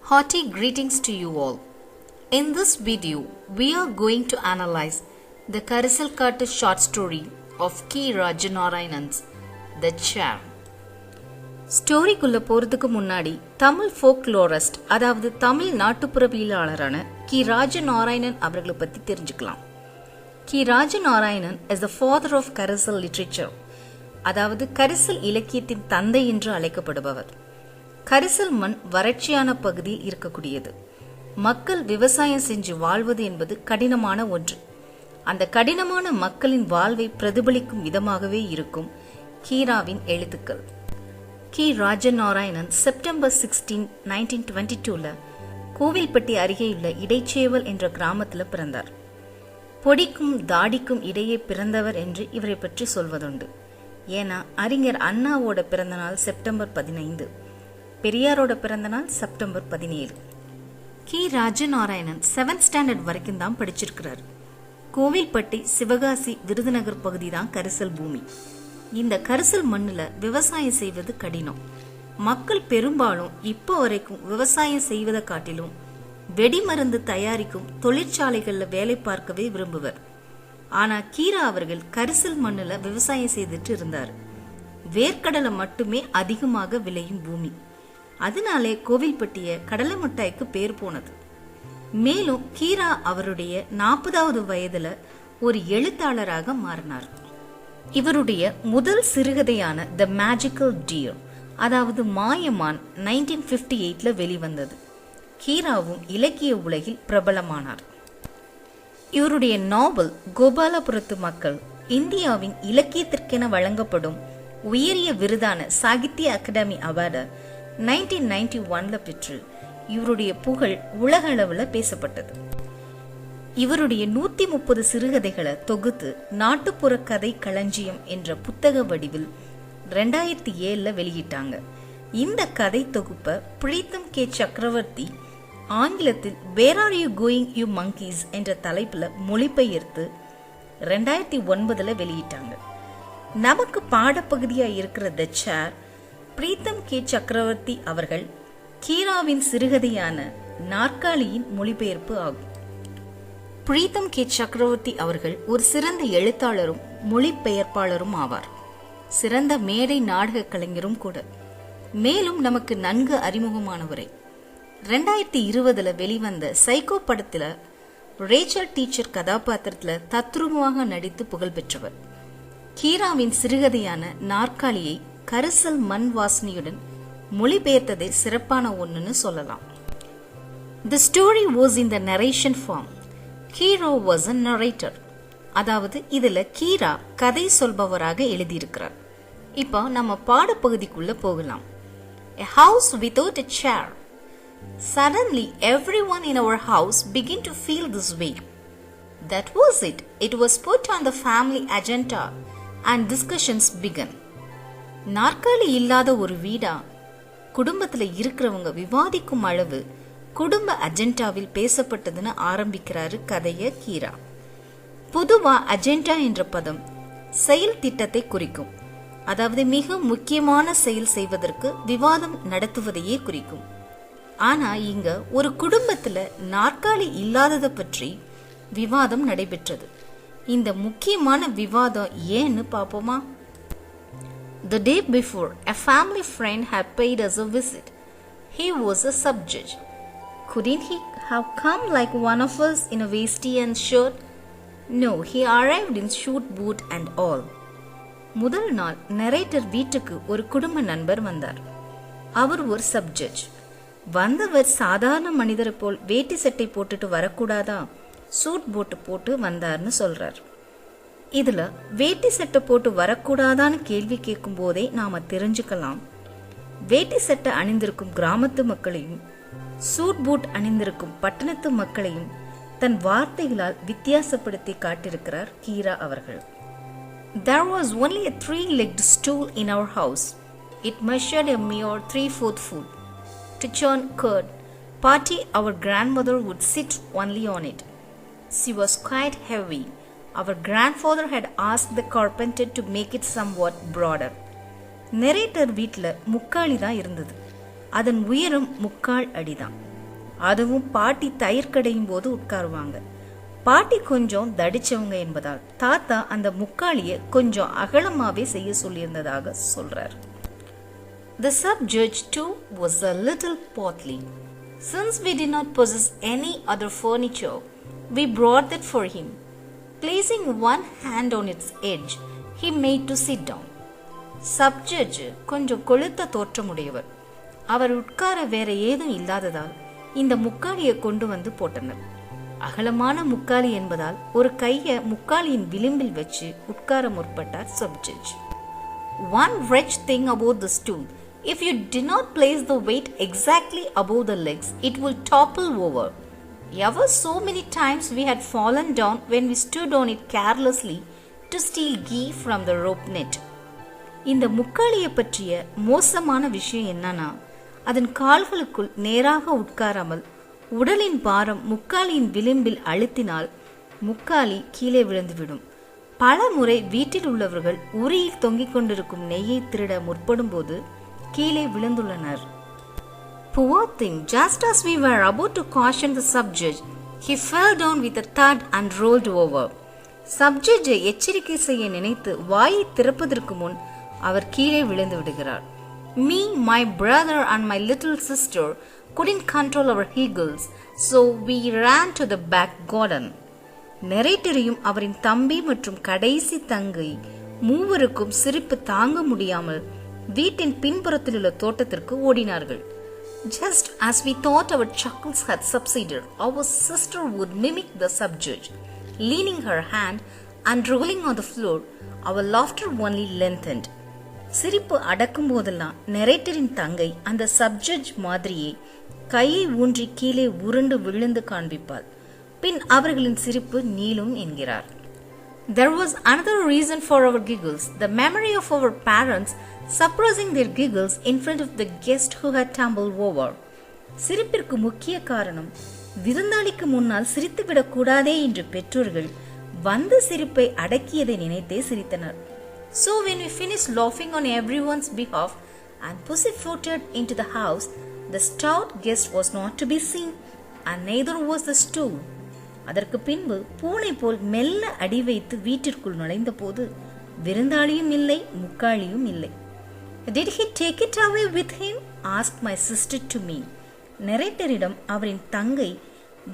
Hearty greetings to you all. In this video, we are going to analyze the Karisalkattu short story of K. Rajanarayanan's The Chair. ஸ்டோரிக்குள்ள போறதுக்கு முன்னாடி தமிழ் ஃபோக்லோரிஸ்ட் அதாவது தமிழ் நாட்டுப்புறவியலாளரான கி ராஜநாராயணன் அவர்களை பத்தி தெரிஞ்சுக்கலாம். Ki Rajanarayanan is the father of Karisal literature, அதாவது கரிசல் இலக்கியத்தின் தந்தை என்று அழைக்கப்படுபவர். கரிசல் மண் வறட்சியான பகுதியில் இருக்கக்கூடியது. மக்கள் விவசாயம் செஞ்சு வாழ்வது என்பது கடினமான ஒன்று. அந்த கடினமான மக்களின் வாழ்வை பிரதிபலிக்கும் விதமாகவே இருக்கும் கீராவின் எழுத்துக்கள். கி ராஜநாராயணன் செப்டம்பர் 16, 1922 கோவில்பட்டி அருகேயுள்ள இடைச்சேவல் என்ற கிராமத்தில் பிறந்தார். பொடிக்கும் தாடிக்கும் இடையே பிறந்தவர் என்று இவரை பற்றி சொல்வதுண்டு. ஏன்னா அறிஞர் அண்ணாவோட பிறந்தநாள் செப்டம்பர் 15, பெரியாரோட பிறந்தநாள் செப்டம்பர் 17. கி ராஜநாராயணன் 7th ஸ்டாண்டர்ட் வரைக்கும் தான் படிச்சிருக்கிறார். கோவில்பட்டி, சிவகாசி, விருதுநகர் பகுதி தான் கரிசல் பூமி. இந்த கரிசல் மண்ணுல விவசாயம் செய்வது கடினம். மக்கள் பெரும்பாலும் இப்போ வரைக்கும் விவசாயம் செய்வதை காட்டிலும் வெடிமருந்து தயாரிக்கும் தொழிற்சாலைகள்ல வேலை பார்க்கவே விரும்புவர். ஆனா கீரா அவர்கள் கரிசல் மண்ணுல விவசாயம் செய்துட்டு இருந்தார். வேர்க்கடலை மட்டுமே அதிகமாக விளையும் பூமி. அதனாலே கோவில்பட்டிய கடலை மிட்டாய்க்கு பேர் போனது. மேலும் கீரா அவருடைய 40வது வயதுல ஒரு எழுத்தாளராக மாறினார். இவருடைய முதல் சிறுகதையான த மேஜிக்கல் டியர், அதாவது மாயமான், 1958 வெளிவந்தது. கீராவும் இலக்கிய உலகில் பிரபலமானார். இவருடைய நாவல் கோபாலபுரத்து மக்கள் இந்தியாவின் இலக்கியத்திற்கென வழங்கப்படும் உயரிய விருதான சாகித்ய அகாடமி அவார்டு 1991 பெற்று இவருடைய புகழ் உலக அளவுல பேசப்பட்டது. இவருடைய 130 சிறுகதைகளை தொகுத்து நாட்டுப்புற கதை களஞ்சியம் என்ற புத்தக வடிவில் 2007 வெளியிட்டாங்க. இந்த கதை தொகுப்பை பிரீத்தம் கே. சக்கரவர்த்தி ஆங்கிலத்தில் where are you going you monkeys என்ற தலைப்புல மொழிபெயர்த்து 2009 வெளியிட்டாங்க. நமக்கு பாடப்பகுதியா இருக்கிற த சேர் பிரீத்தம் கே. சக்கரவர்த்தி அவர்கள் கீராவின் சிறுகதையான நாற்காலியின் மொழிபெயர்ப்பு ஆகும். பிரீத்தம் கே. சக்கரவர்த்தி அவர்கள் ஒரு சிறந்த எழுத்தாளரும் மொழிபெயர்ப்பாளரும் ஆவார். சிறந்த மேடை நாடக கலைஞரும் கூட. மேலும் நமக்கு நன்கு அறிமுகமானவரை 2020 வெளிவந்த சைக்கோ படத்துல ரேச்சல் டீச்சர் கதாபாத்திரத்துல தத்ரூபமாக நடித்து புகழ் பெற்றவர். கீராவின் சிறுகதையான நாற்காலியை கரிசல் மண் வாசனையுடன் மொழிபெயர்த்ததை சிறப்பான ஒண்ணுன்னு சொல்லலாம். The story was in the narration form. Kira was a narrator. அதாவது இதுல கீரா கதை சொல்பவராக எழுதியிருக்கிறார். இப்போ நம்ம பாடப்பகுதிக்குள்ள போகலாம். A house without a chair. Suddenly everyone in our house began to feel this way. That was it. It was put on the family agenda and discussions began. நாற்காலி இல்லாத ஒரு வீடா குடும்பத்துல இருக்கிறவங்க விவாதிக்கும் அளவு குடும்ப அஜெண்டாவில் பேசப்பட்டதுன்னு ஆரம்பிக்கிறாரு கதைய கீரா. பொதுவா அஜெண்டா என்ற பதம் செயல் திட்டத்தை குறிக்கும். அதாவது மிக முக்கியமான செயல் செய்வதற்கு விவாதம் நடத்துவதையே குறிக்கும். ஆனா இங்க ஒரு குடும்பத்துல நாற்காலி இல்லாததை பற்றி விவாதம் நடைபெற்றது. இந்த முக்கியமான விவாதம் ஏன்னு பாப்போமா? The day before, a family friend had paid us a visit. He was a sub-judge. Couldn't he have come like one of us in a vesty and shirt? No, he arrived in suit boot and all. முதல் நாள் narrator வீட்டுக்கு ஒரு குடும்ப நண்பர் வந்தார். அவர் ஒரு sub-judge. வந்தவர் சாதாரண மனிதரை போல் வேட்டி சட்டை போட்டுட்டு வரக்கூடாதா, சூட் போட்டு போட்டு வந்தார்னு சொல்றார். இதுல வேட்டி சட்டை போட்டு வரக்கூடாதான்னு கேள்வி கேட்கும் போதே நாம தெரிஞ்சுக்கலாம், வேட்டி சட்டை அணிந்திருக்கும் கிராமத்து மக்களையும் சூட் பூட் அணிந்திருக்கும் பட்டணத்து மக்களையும் தன் வார்த்தைகளால் வித்தியாசப்படுத்தி காட்டியிருக்கிறார் கீரா அவர்கள். There was only a 3-legged stool in our house. It measured a mere 3/4 foot. To churn curd, party our grandmother would sit only on it. She was quite heavy. Our grandfather had asked the carpenter to make it somewhat broader. Narrator வீட்டில் முக்காளி தான் இருந்தது. அதன் உயரம் 3/4 அடிதான். அதுவும் பாட்டி தயிர் கடையும் போது உட்காருவாங்க. பாட்டி கொஞ்சம் தடிச்சவங்க என்பதால் தாத்தா அந்த முக்காலிய கொஞ்சம் அகலமாவே செய்ய சொல்லியிருந்ததாக சொல்றார். The sub-judge too was a little portly. Since we did not possess any other furniture, we brought that for him. Placing one hand on its edge, he made to sit down. Sub-judge கொஞ்சம் கொழுத்த தோற்றமுடையவர். அவர் உட்கார வேற ஏதும் இல்லாததால் இந்த முக்காலியை கொண்டு வந்து போட்டனர். அகலமான முக்காலி என்பதால் ஒரு கையை முக்காலியின் விளிம்பில் வச்சு உட்கார முற்பட்டார் sub-judge. One wretched thing about the stool, if you did not place the weight exactly above the legs, it will topple over. Ever so many times we had fallen down when we stood on it carelessly to steal ghee from the rope net. இந்த முக்காலியை பற்றிய மோசமான விஷயம் என்னன்னா, அதன் கால்களுக்குள் நேராக உட்காராமல் உடலின் பாரம் முக்காலியின் விளிம்பில் அழுத்தினால் முக்காலி கீழே விழுந்துவிடும். பல முறை வீட்டில் உள்ளவர்கள் உரியில் தொங்கிக் கொண்டிருக்கும் நெய்யை திருட முற்படும் போது கீழே விழுந்துள்ளனர். Poor thing, just as we were about to caution the sub-judge, he fell down with a thud and rolled over. சப்-ஜட்ஜை எச்சரிக்கை செய்ய நினைத்து வாயை திறப்பதற்கு முன் அவர் கீழே விழுந்து விடுகிறார். Me, my brother and my little sister couldn't control our giggles, so we ran to the back garden. நரேட்டரையும் அவரின் தம்பி மற்றும் கடைசி தங்கை மூவருக்கும் சிரிப்பு தாங்க முடியாமல் வீட்டின் பின்புறத்தில் உள்ள தோட்டத்திற்கு ஓடினார்கள். Just as we thought our chuckles had subsided, our sister would mimic the sub-judge, leaning her hand and rolling on the floor. Our laughter only lengthened. சிரிப்பு அடக்கும் போதெல்லாம் நரேட்டரின் தங்கை அந்த சப்-ஜட்ஜ் மாதிரியே கையை ஊன்றி கீழே உருண்டு விழுந்து காண்பிப்பாள். பின் அவர்களின் சிரிப்பு நீளும் என்கிறார். There was another reason for our giggles, the memory of our parents suppressing their giggles in front of the guest who had tumbled over. சிரிப்பிற்கு முக்கிய காரணம், விருந்தாளிக்கு முன்னால் சிரித்துவிடக் கூடாதே என்று பெற்றோர்கள் வந்த சிரிப்பை அடக்கியதை நினைத்தே சிரித்தனர். So when we finished laughing on everyone's behalf and pussyfooted into the house, the stout guest was not to be seen, and neither was the stool. அதற்கு பின்பு பூனை போல் மெல்ல அடி வைத்து வீட்டிற்குள் நுழைந்த போது விருந்தாளியும் இல்லை, முக்காளியும் இல்லை. Did he take it away with him? asked my sister to me. நரேட்டரிடம் அவரின் தங்கை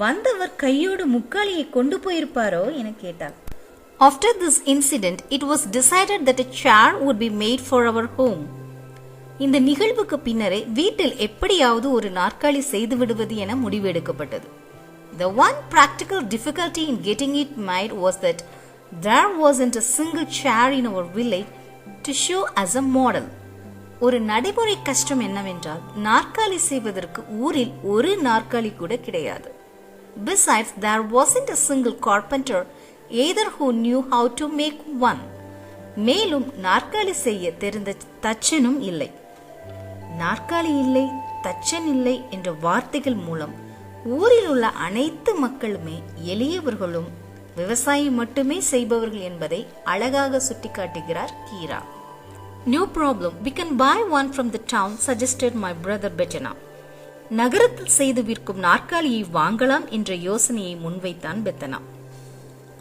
வந்தவர் கையோடு முக்காளியை கொண்டு போயிருப்பாரோ என கேட்டார். After this incident, it was decided that a chair would be made for our home. இந்த நிகழ்வுக்கு பின்னரே வீட்டில் எப்படியாவது ஒரு நாற்காலி செய்து விடுவது என முடிவெடுக்கப்பட்டது. The one practical difficulty in getting it made was that there wasn't a single chair in our village to show as a model. ஒரு நடைமுறை கஷ்டம் என்னவென்றால் நாற்காலி செய்வதற்கு ஊரில் ஒரு நாற்காலி கூட கிடையாது. Besides, there wasn't a single carpenter either who knew how to make one. மேலும் நாற்காலி செய்ய தெரிந்த தச்சனும் இல்லை. நாற்காலி இல்லை, தச்சன் இல்லை என்ற வார்த்தைகள் மூலம் ஊரில் உள்ள அனைத்து மக்களுமே எளியவர்களும் விவசாயம் மட்டுமே செய்பவர்கள் என்பதை அழகாக சுட்டிக்காட்டுகிறார் Keera. No problem, we can buy one from the town, suggested my brother Bettina. நகரத்தில் செய்து விற்கும் நாற்காலியை வாங்கலாம் என்ற யோசனையை முன்வைத்தான் Peddana.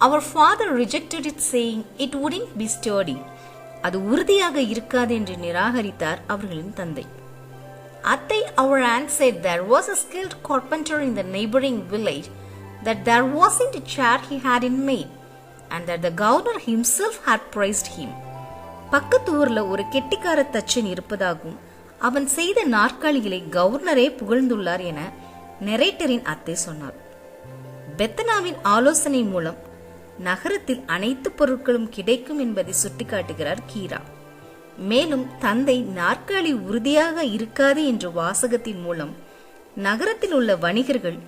Our father rejected it, saying it wouldn't be sturdy. அது உறுதியாக இருக்காது என்று நிராகரித்தார் அவர்களின் தந்தை. அத்தை, our aunt, said there was a skilled carpenter in the neighboring village, that there wasn't a chair he hadn't made, and that the governor himself had praised him. பக்கத்து ஊர்ல ஒரு கெட்டிக்கார தச்சன் இருப்பதாகவும் அவன் செய்த நாற்காலிகளை கவர்னரே புகழ்ந்துள்ளார் என நரேட்டரின் அத்தை சொன்னார். பெத்தனாவின் ஆலோசனை மூலம் நகரத்தில் அனைத்து பொருட்களும் கிடைக்கும் என்பதை சுட்டிக்காட்டுகிறார் கீரா. மேலும் தந்தை நாற்காலி உறுதியாக இருக்காது என்ற வாசகத்தின் மூலம் நகரத்தில் உள்ள வணிகர்கள்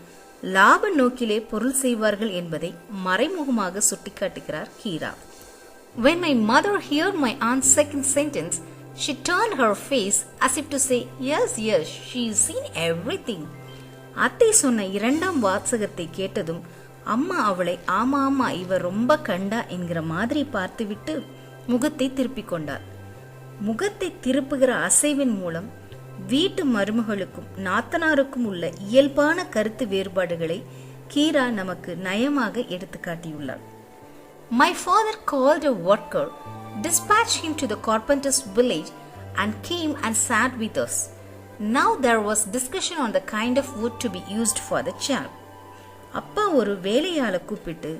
லாப நோக்கிலே பொருள் செய்வார்கள் என்பதை மறைமுகமாக சுட்டிக்காட்டுகிறார் Keera. When my mother heard my aunt's second sentence, she turned her face as if to say, yes, yes, she's seen everything. அத்தை சொன்ன இரண்டாம் வாசகத்தை கேட்டதும் அம்மா அவளை ஆமா ஆமா இவர் ரொம்ப கண்டா என்கிற மாதிரி பார்த்துவிட்டு முகத்தை திருப்பிக் கொண்டார். முகத்தை திருப்புகிற அசைவின் மூலம் வீட்டு மருமகளுக்கும் நாத்தனாருக்கும் உள்ள இயல்பான கருத்து வேறுபாடுகளை கீரா நமக்கு நயமாக எடுத்து காட்டியுள்ளார். My father called a worker, dispatched him to the carpenter's village and came and sat with us. Now there was discussion on the kind of wood to be used for the chair. அப்பா ஒரு வேலையாளை கூப்பிட்டு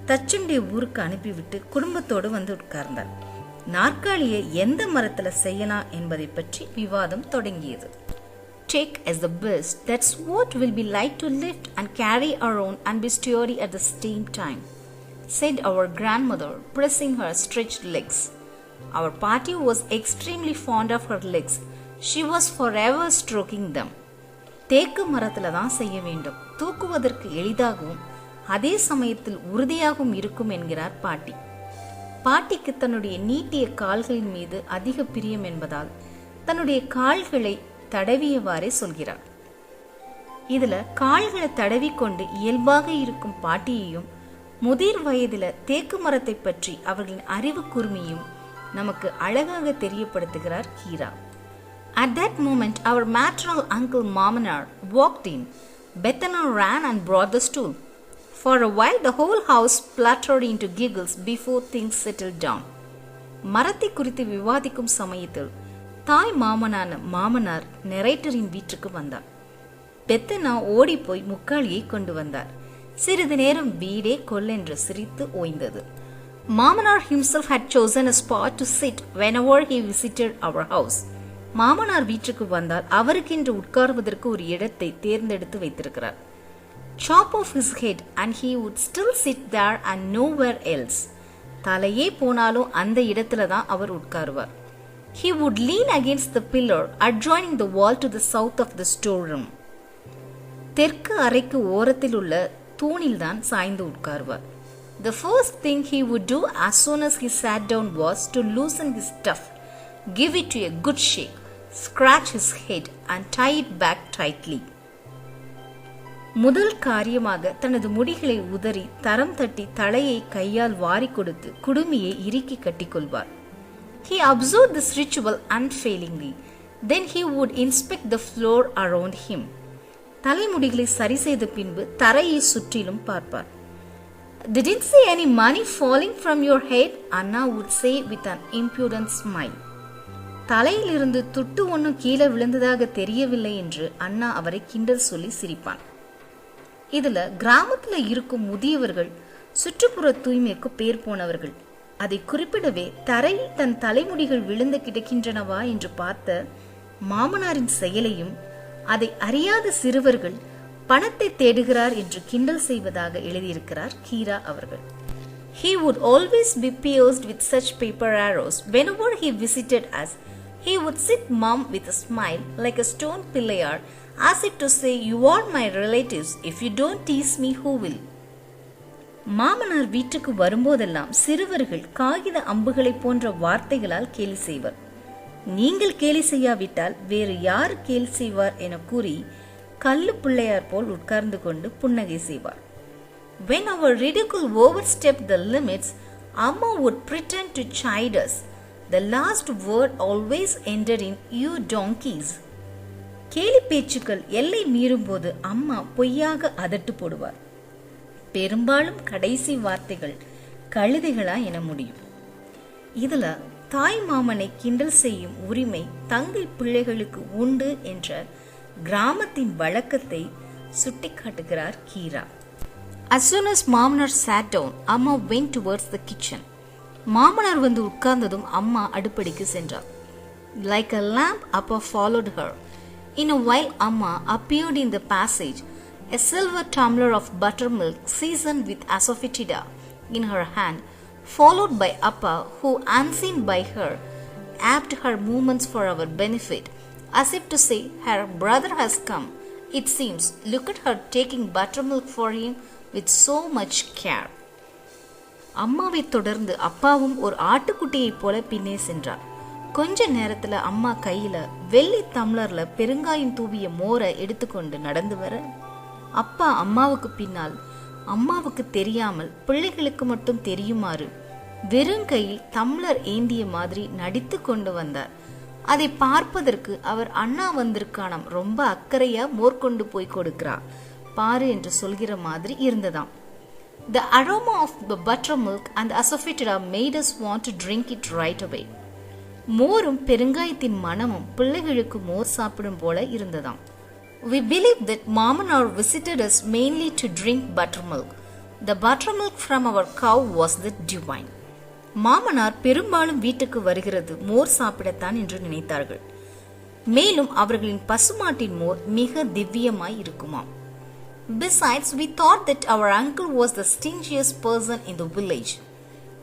தச்சுண்டிய ஊருக்கு அனுப்பிவிட்டு குடும்பத்தோடு வந்து உட்கார்ந்தார். நாற்காலியை எந்த மரத்துல செய்யலாம் என்பதை பற்றி விவாதம் தொடங்கியது. Take as the best, that's what will be like to lift and carry around and be sturdy at the same time, said our grandmother, pressing her stretched legs. Our party was extremely fond of her legs. She was forever stroking them. தேக்கு மரத்துல தான் செய்ய வேண்டும், தூக்குவதற்கு எளிதாகவும் அதே சமயத்தில் உறுதியாகவும் இருக்கும் என்கிறார் பாட்டி. பாட்டிக்கு தன்னுடைய நீட்டிய கால்களின் மீது அதிக பிரியம் என்பதால் தன்னுடைய கால்களை தடவியவாறே சொல்கிறார். இதுல கால்களை தடவி கொண்டு இயல்பாக இருக்கும் பாட்டியையும் முதிர் வயதில தேக்கு மரத்தை பற்றி அவர்களின் அறிவு கூர்மையும் நமக்கு அழகாக தெரியப்படுத்துகிறார் Keera. At that moment, our maternal uncle Mamanar walked in. Bethana ran and brought the stool. For a while, the whole house spluttered into giggles before things settled down. மரத்தை குறித்து விவாதிக்கும் சமயத்தில் தாய் மாமனான மாமனார் நெரேட்டரின் வீட்டுக்கு வந்தார். பெத்தனா ஓடி போய் முக்காளியை கொண்டு வந்தார். சிறிது நேரம் வீடே கொல்லென்று சிரித்து ஓய்ந்தது. Mamanar himself had chosen a spot to sit whenever he visited our house. மாமனார் வீட்டுக்கு வந்தால் அவருக்கென்று உட்கார்வதற்கு ஒரு இடத்தை தேர்ந்தெடுத்து வைத்திருக்கிறார். Chop off his head and he would still sit there and nowhere else. தலையே போனாலும் அந்த இடத்துல தான் அவர் உட்காருவார். He would lean against the pillar adjoining the wall to the south of the storeroom. தெற்கு அறைக்கு ஓரத்தில் உள்ள தூணில் தான் சாய்ந்து உட்காருவார். The first thing he would do as soon as he sat down was to loosen his tuft, give it to a good shake, scratch his head and tie it back tightly. முதல் காரியமாக தனது முடிகளை உதறி தரம் தட்டி தலையை கையால் வாரி கொடுத்து குடுமியை இறுக்கி கட்டிக்கொள்வார். He observed this ritual unfailingly. Then he would inspect the floor around him. தலைமுடிகளை சரி செய்த பின்பு தரையை சுற்றிலும் பார்ப்பார். Didn't see any money falling from your head, Anna would say with an impudent smile. தலையிலிருந்து துட்டு ஒன்னும் கீழே விழுந்ததாக தெரியவில்லை என்று அண்ணா அவரை கிண்டல் சொல்லி சிரிப்பான். இதுல கிராமத்துல இருக்கும் முதியவர்கள் சுற்றுப்புற தூய்மைக்கு பேர் போனவர்கள். அதை குறிப்பிடவே தரையில் தன் தலைமுடிகள் விழுந்து கிடக்கின்றனவா என்று பார்த்த மாமனாரின் செயலையும் அதை அறியாத சிறுவர்கள் பணத்தை தேடுகிறார் என்று கிண்டல் செய்வதாக எழுதியிருக்கிறார் கீரா அவர்கள். He would always be pierced with such paper arrows whenever he visited us. He would sit mum with a smile like a stone pillar, as if to say, "You are my relatives. If you don't tease me, who will?" மாமனார் வீட்டுக்கு வரும்போதெல்லாம் சிறுவர்கள் காகித அம்புகளை போன்ற வார்த்தைகளால் கேலி செய்வர். நீங்கள் கேலி செய்யாவிட்டால் வேறு யார் கேலி செய்வார் என கூறி கல்லு பிள்ளையார் போல் உட்கார்ந்து கொண்டு புன்னகை செய்வார். When our ridicule overstepped the limits, Amma would pretend to chide us. The last word always ended in "you donkeys." கேலி பேச்சுக்கள் எல்லை மீறும் போது அம்மா பொய்யாக அதட்டு போடுவார். பெரும்பாலும் கடைசி வார்த்தைகள் கழுதைகளா என முடியும். இதுல தாய் மாமனை கிண்டல் செய்யும் உரிமை தங்கை பிள்ளைகளுக்கு உண்டு என்ற கிராமத்தின் வழக்கத்தை சுட்டிக்காட்டுகிறார் Keera. As soon as Mamanar sat down, Amma went towards the kitchen. மாமனார் வந்து உட்கார்ந்ததும் அம்மா அடுப்படிக்கு சென்றார். Like a lamp, Appa followed her. In a while, Amma appeared in the passage, a silver tumbler of buttermilk seasoned with asafoetida in her hand, followed by Appa, who, unseen by her, apt her movements for our benefit, as if to say, "Her brother has come. It seems, look at her taking buttermilk for him with so much care." அம்மாவை தொடர்ந்து அப்பாவும் ஒரு ஆட்டுக்குட்டியை போல பின்னே சென்றார். கொஞ்ச நேரத்துல அம்மா கையில வெள்ளி தம்ளர்ல பெருங்காயம் தூவிய மோரை எடுத்துக்கொண்டு நடந்து வர அப்பா அம்மாவுக்கு பின்னால் அம்மாவுக்கு தெரியாமல் பிள்ளைகளுக்கு மட்டும் தெரியுமாறு வெறும் கையில் தம்ளர் ஏந்திய மாதிரி நடித்து கொண்டு வந்தார். அதை பார்ப்பதற்கு அவர் அண்ணா வந்திருக்கானாம், ரொம்ப அக்கறையா மோர் கொண்டு போய் கொடுக்கிறா பாரு என்று சொல்கிற மாதிரி இருந்ததாம். The aroma of the buttermilk and the asafoetida made us want to drink it right away. மோரும் பெருங்காயத்தின் மனமும் பிள்ளைகளுக்கு மோர் சாப்பிடும் போல இருந்ததாம். We believe that Mamanar visited us mainly to drink buttermilk. The buttermilk from our cow was the divine. மாமனார் பெரும்பாலும் வீட்டுக்கு வருகிறது மோர் சாப்பிடத்தான் என்று நினைத்தார்கள். மேலும் அவர்களின் பசுமாட்டின் மோர் மிக திவ்யமாய் இருக்குமாம். Besides, we thought that our uncle was the stingiest person in the village.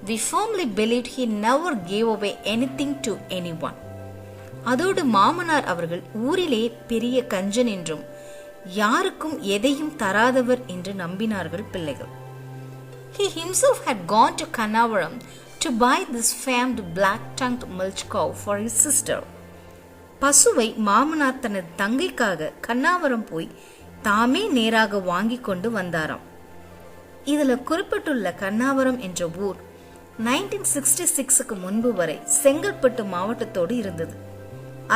We firmly believed he never gave away anything to anyone. அதோடு மாமனார் அவர்கள் ஊரிலே பெரிய கஞ்சன் என்றும் யாருக்கும் எதையும் தராதவர் என்று நம்பினார்கள் பிள்ளைகள். He himself had gone to Kannavaram to buy this famed black-tongued milch cow for his sister. பசுவை மாமனார் தனது தங்கைக்காக கண்ணாவரம் போய் தாமே நேராக வாங்கி கொண்டு வந்தாராம். இதுல குறிப்பிட்டுள்ள கண்ணாவரம் என்ற ஊர் 1966க்கு முன்பு வரை செங்கல்பட்டு மாவட்டத்தோடு இருந்தது.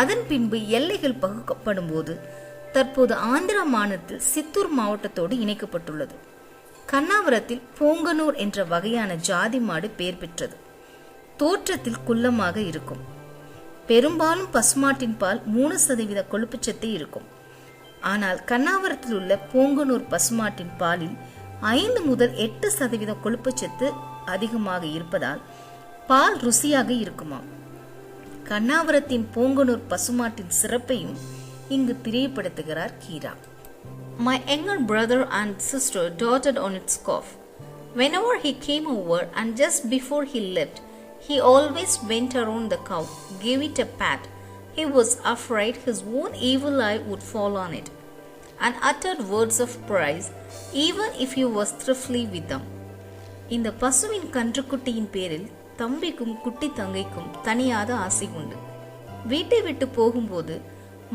அதன் பின்பு எல்லைகள் பகுக்கப்படும் போது தற்போது ஆந்திரா மாநிலத்தில் சித்தூர் மாவட்டத்தோடு இணைக்கப்பட்டுள்ளது. கண்ணாவரத்தில் பூங்கனூர் என்ற வகையான ஜாதி மாடு பெயர் பெற்றது. தோற்றத்தில் குள்ளமாக இருக்கும். பெரும்பாலும் பசுமாட்டின் பால் 3% கொழுப்புச்சத்தே இருக்கும். ஆனால் கண்ணாவரத்தில் உள்ள பூங்கனூர் பசுமாட்டின் பாலில் 5 முதல் 8% கொழுப்புச்சத்து அதிகமாக இருப்பதால் பால் ருசியாக இருக்குமாம். கண்ணாவரத்தின் பூங்கனூர் பசுமாட்டின் சிறப்பையும் இங்கு தெரியப்படுத்துகிறார் Keera. My younger brother and sister doted on its cough. Whenever he came over and just before he left, he always went around the cow, gave it a pat. He was afraid his own evil eye would fall on it, and uttered words of praise even if he was thriftily with them. இந்த பசுவின் கன்றுக்குட்டியின் பேரில் தம்பிக்கும் குட்டி தங்கைக்கும் தனியாத ஆசை உண்டு. வீட்டை விட்டு போகும்போது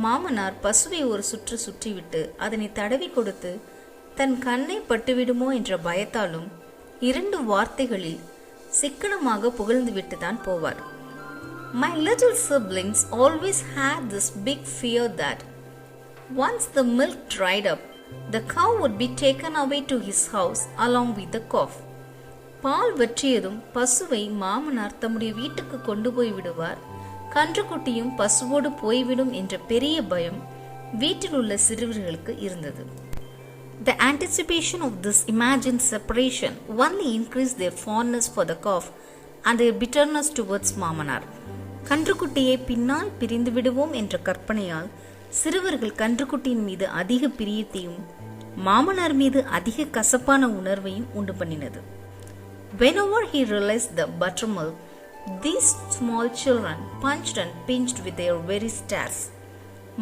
மாமனார் பசுவை ஒரு சுற்று சுற்றிவிட்டு அதனை தடவி கொடுத்து தன் கண்ணை பட்டுவிடுமோ என்ற பயத்தாலும் 2 வார்த்தைகளில் சிக்கனமாக புகழ்ந்து விட்டுதான் போவார். My little siblings always had this big fear that once the milk dried up, the cow would be taken away to his house along with the calf. பால் வற்றியதும் பசுவை மாமனார் தம்முடைய வீட்டுக்கு கொண்டு போய் விடுவார், கன்றுக்குட்டியும் பசுவோடு போய்விடும் என்ற பெரிய பயம் வீட்டில் உள்ள சிறுவர்களுக்கு இருந்தது. The anticipation of this imagined separation only increased their fondness for the calf and their bitterness towards மாமனார். கன்றுக்குட்டியை பின்னால் பிரிந்து விடுவோம் என்ற கற்பனையால் சிறுவர்கள் கன்றுக்குட்டியின் மீது அதிக பிரியத்தையும் மாமனார் மீது அதிக கசப்பான உணர்வையும் உண்டு பண்ணினது. Whenever he realized the buttermilk, these small children punched and pinched with their very stares.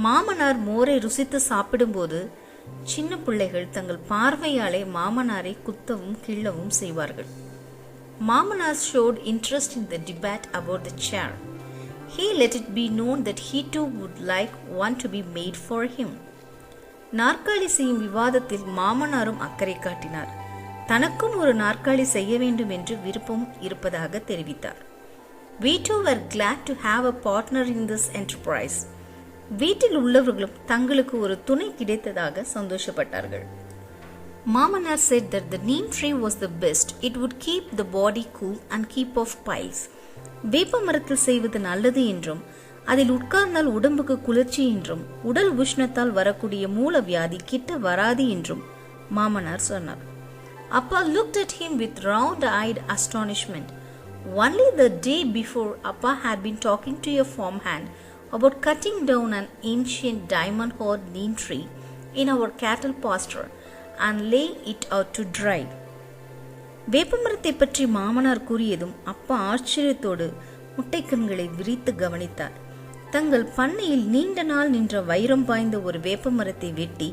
மாமனார் மோரை ருசித்து சாப்பிடும்போது சின்ன பிள்ளைகள் தங்கள் பார்வையாலே மாமனாரை குத்தவும் கிள்ளவும் செய்வார்கள். மாமனார் showed interest in the debate about the chair. He let it be known that he too would like one to be made for him. நாற்காலி செய்யும் விவாதத்தில் மாமனாரும் அக்கறை காட்டினார். தனக்கும் ஒரு நாற்காலி செய்ய வேண்டும் என்று விருப்பம் இருப்பதாக தெரிவித்தார். We too were glad to have a partner in this enterprise. வீட்டில் உள்ளவர்களும் தங்களுக்கு ஒரு துணை கிடைத்ததாக சந்தோஷப்பட்டார்கள். மாமனார் said that the neem tree was the best. It would keep the body cool and keep off piles. வேப்ப மரத்தில் செய்வது நல்லது என்றும் அதில் உட்கார்ந்தால் உடம்புக்கு குளிர்ச்சி என்றும் உடல் உஷ்ணத்தால் வரக்கூடிய மூல வியாதி கிட்ட வராது என்றும் மாமனார் சொன்னார். அப்பா looked at him with round-eyed astonishment. Only the day before, Appa had been talking to a farmhand about cutting down an ancient diamond-hard neem tree in our cattle pasture and laying it out to dry. வேப்பமரத்தை பற்றி மாமனார் கூறியதும் அப்பா ஆச்சரியத்தோடு முட்டைக்கண்களை விரித்து கவனித்தார். தங்கள் பண்ணையில் நீண்ட நாள் நின்ற வைரம் பாய்ந்த ஒரு வேப்பமரத்தை வெட்டி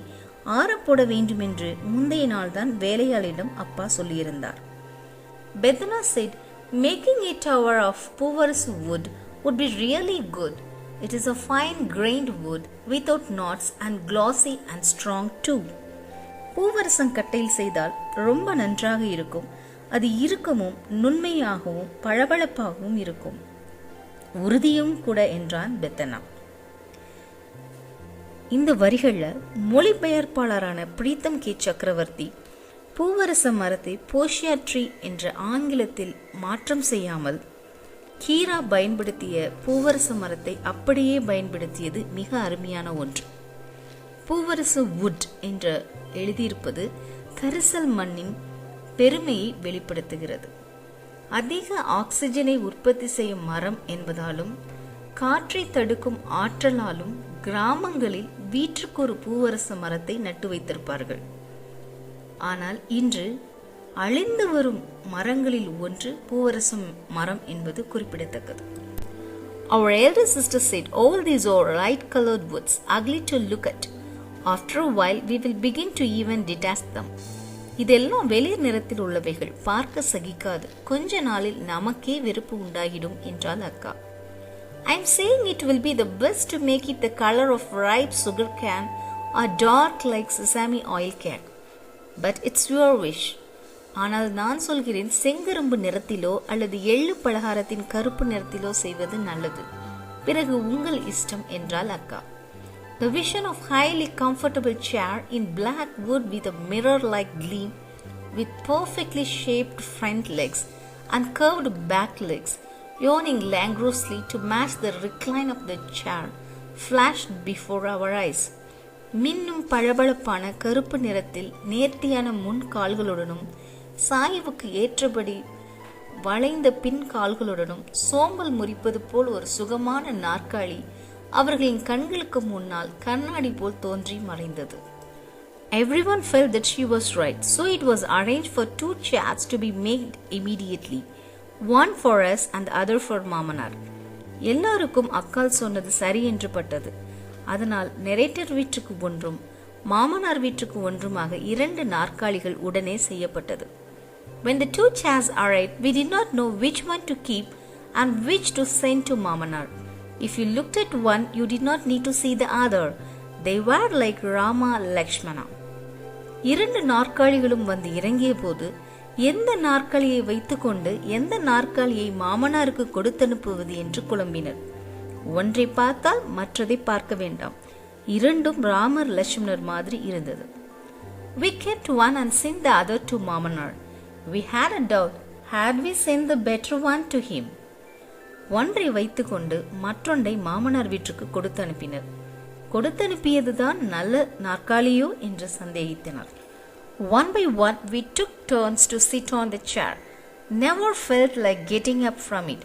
ஆறப்போட வேண்டுமென்று முந்தைய நாள்தான் வேலையாளிடம் அப்பா சொல்லியிருந்தார். Bedana said, making a tower of Puvarsu wood would be really good. It is a fine grained wood without knots and glossy and strong too. பூவரசம் கட்டையில் செய்தால் ரொம்ப நன்றாக இருக்கும். அது இறுக்கமும் நுண்மையாகவும் பளபளப்பாகவும் இருக்கும். உறுதியும் கூட என்றான் பெத்தனா. இந்த வரிகள்ல மொழிபெயர்ப்பாளரான பிரீத்தம் கே சக்கரவர்த்தி பூவரச மரத்தை போஷியா ட்ரீ என்ற ஆங்கிலத்தில் மாற்றம் செய்யாமல் கீரா பயன்படுத்திய பூவரச மரத்தை அப்படியே பயன்படுத்தியது மிக அருமையான ஒன்று. பூவரச வுட் என்று எழுதியிருப்பது கரிசல் மண்ணின் பெருமையை வெளிப்படுத்துகிறது. அதிக ஆக்சிஜனை உற்பத்தி செய்யும் மரம் என்பதாலும் காற்றை தடுக்கும் ஆற்றலாலும் கிராமங்களில் வீட்டுக்கு ஒரு பூவரச மரத்தை நட்டு வைத்திருப்பார்கள். ஆனால் இன்று அழிந்து வரும் மரங்களில் ஒன்று பூவரச மரம் என்பது குறிப்பிடத்தக்கது. Our elder sister said, all these are light colored woods, ugly to look at. After a while we will begin to even detest them. இதெல்லாம் வெளிர் நிறத்தில் உள்ளவைகள், பார்க்க சகிக்காது, கொஞ்ச நாளில் நமக்கே வெறுப்பு உண்டாகிடும் என்றாள் அக்கா. I am saying it will be the best to make it the color of ripe sugar cane or dark like sesame oil cake. But it's your wish. ஆனால் நான் சொல்கிறேன், செங்கரும்பு நிறத்திலோ அல்லது எள்ளு பலகாரத்தின் கருப்பு நிறத்திலோ செய்வது நல்லது. பிறகு உங்கள் இஷ்டம் என்றாள் அக்கா. The vision of highly comfortable chair in black wood with a mirror-like gleam, with perfectly shaped front legs and curved back legs, yawning languorously to match the recline of the chair, flashed before our eyes. மின்னும் பளபளப்பான கருப்பு நிறத்தில் நேர்த்தியான முன் கால்களுடனும் சாய்வுக்கு ஏற்றபடி வளைந்த பின் கால்களுடனும் சோம்பல் முறிப்பது போல் ஒரு சுகமான நாற்காலி அவர்களின் கண்களுக்கு முன்னால் கண்ணாடி போல் தோன்றி மறைந்தது. Everyone felt that she was right, so it was arranged for 2 chairs to be made immediately, one for us and the other for மாமனார். எல்லாருக்கும் அக்கால் சொன்னது சரி என்று பட்டது. அதனால் நெரேட்டர் வீட்டுக்கு ஒன்றும் மாமனார் வீட்டுக்கு ஒன்றுமாக 2 நாற்காலிகள் உடனே செய்யப்பட்டது. When the 2 chairs arrived, we did not know which one to keep and which to send to மாமனார். If you looked at one, you did not need to see the other. They were like Rama Lakshmana. 2 நாற்காலிகளும் வந்து இறங்கிய போது எந்த நாற்காலியை வைத்துக்கொண்டு எந்த நாற்காலியை மாமனாருக்கு கொடுத்தனுப்புவது என்று குழம்பினர். ஒன்றை பார்த்தால் மற்றதை பார்க்க வேண்டாம். 2ம் ராமர் லட்சுமணர் மாதிரி இருந்தது. We kept one and sent the other to மாமனார். We had a doubt. Had we sent the better one to him? ஒன்றை வைத்துக்கொண்டு மற்றொன்றை மாமனார் வீட்டுக்கு கொடுத்து அனுப்பினர். கொடுத்தனுப்பியதுதான் நல்ல நாற்காலியோ என்று சந்தேகித்தனர். One by one we took turns to sit on the chair. Never felt like getting up from it,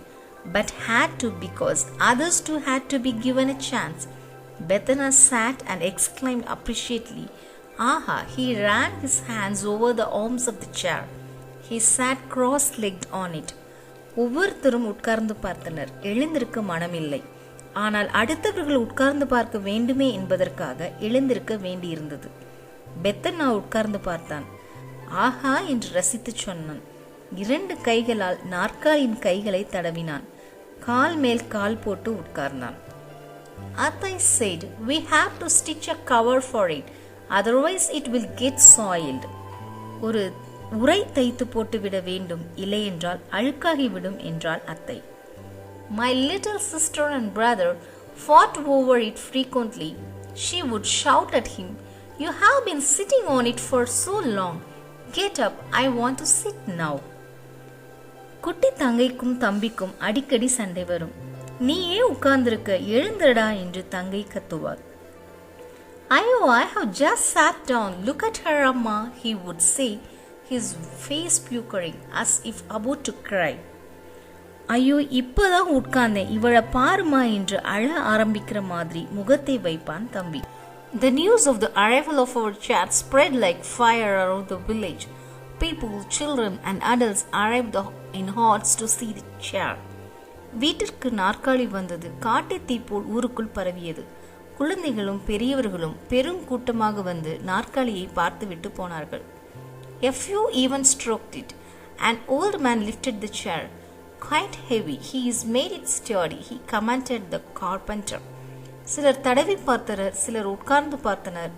but had to because others too had to be given a chance. Bethana sat and exclaimed appreciatively, "Aha!" He ran his hands over the arms of the chair. He sat cross-legged on it. ஒவ்வொருத்தரும் உட்கார்ந்து பார்த்தனர். எழுந்திருக்க மனமில்லை. ஆனால் அடுத்தவர்கள் உட்கார்ந்து பார்க்க வேண்டுமே என்பதற்காக எழுந்திருக்க வேண்டியிருந்தது. பெத்தனா உட்கார்ந்து பார்த்தான். ஆஹா என்று ரசித்து சொன்னான். 2 கைகளால் நாற்காலியின் கைகளை தடவினான். கால் மேல் கால் போட்டு உட்கார்ந்தான். Athai said, "We have to stitch a cover for it, otherwise it will get soiled." ஒரு உரை தைத்து போட்டு விட வேண்டும், இல்லை என்றால் அழுக்காகிவிடும் என்றாள் அத்தை. My little sister and brother fought over it frequently. She would shout at him, "You have been sitting on it for so long. Get up, I want to sit now." குட்டி தங்கைக்கும் தம்பிக்கும் அடிக்கடி சண்டை வரும். நீயே உட்கார்ந்திருக்க, எழுந்தடா என்று தங்கை கத்துவார். "Ayo, I have just sat down. Look at her, Amma," he would say, his face puckering as if about to cry. ஐயோ, இப்பதான் உட்கார்ந்தேன், இவளை பாருமா என்று அழ ஆரம்பிக்கிற மாதிரி முகத்தை வைப்பான் தம்பி. The news of the arrival of our chat spread like fire around the village. People, children and adults arrived in hordes to see the chair. வீட்டிற்கு நாற்காலி வந்தது. காட்டு தீ போல் ஊருக்குள் பரவியது. குழந்தைகளும் பெரியவர்களும் பெரும் கூட்டமாக வந்து நாற்காலியை பார்த்துவிட்டு போனார்கள். A few even stroked it. An old man lifted the chair. Quite heavy. He has made it sturdy, he commented the carpenter. சிலர் தடவி பார்த்தனர், சிலர் உட்கார்ந்து பார்த்தனர்.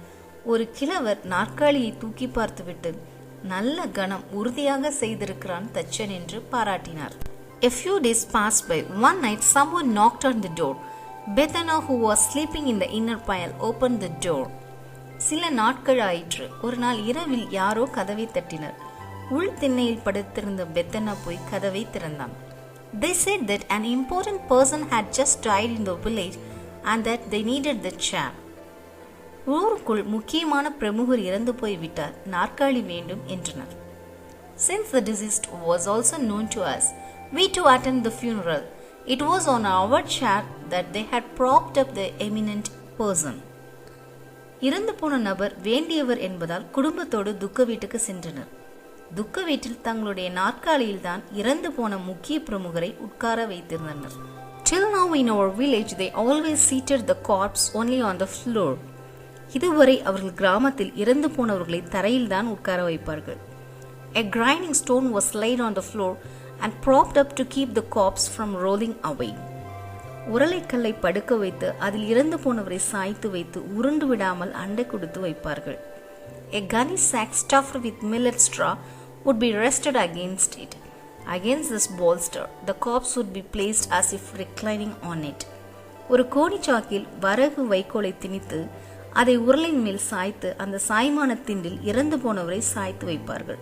ஒரு கிழவர் நாற்காலியை தூக்கி பார்த்துவிட்டு, நல்ல கணம், உறுதியாக செய்திருக்கிறான் தச்சன் என்று பாராட்டினார். A few days passed by. One night, someone knocked on the door. Bethana, who was sleeping in the inner pile, opened the door. சில நாட்கள் ஆயிற்று. ஒரு நாள் இரவில் யாரோ கதவை தட்டினர். உள் திண்ணையில் படுத்திருந்த பெத்தனா போய் கதவை திறந்தான். They said that an important person had just died in the village and that they needed the chair. ஊருக்குள் முக்கியமான பிரமுகர் இறந்து போய்விட்டார், நாற்காலி வேண்டும் என்றனர். Since the deceased was also known to us, we too attended the funeral. It was on our chair that they had propped up the eminent person. இறந்து போன நபர் வேண்டியவர் என்பதால் குடும்பத்தோடு துக்க வீட்டுக்கு சென்றனர். துக்க வீட்டில் தங்களுடைய நாற்காலியில் தான் இறந்து போன முக்கிய பிரமுகரை உட்கார வைத்திருந்தனர். Till now in our village they always seated the corpse only on the floor. இதுவரை அவர்கள் கிராமத்தில் இறந்து போனவர்களை தரையில் தான் உட்கார வைப்பார்கள். A grinding stone was laid on the floor and propped up to keep the corpse from rolling away. உரளைக்கல்லை படுக்க வைத்து அதில் இறந்து போனவரை சாய்த்து வைத்து உருண்டு விடாமல் அண்டை கொடுத்து வைப்பார்கள். A gunny sack stuffed with millet straw would be rested against it. Against this bolster, the corpse would be placed as if reclining on it. ஒரு கோணிச்சாக்கில் வரகு வைக்கோலை திணித்து அதை உரலின் மேல் சாய்த்து அந்த சாய்மான திண்டில் இறந்து போனவரை சாய்த்து வைப்பார்கள்.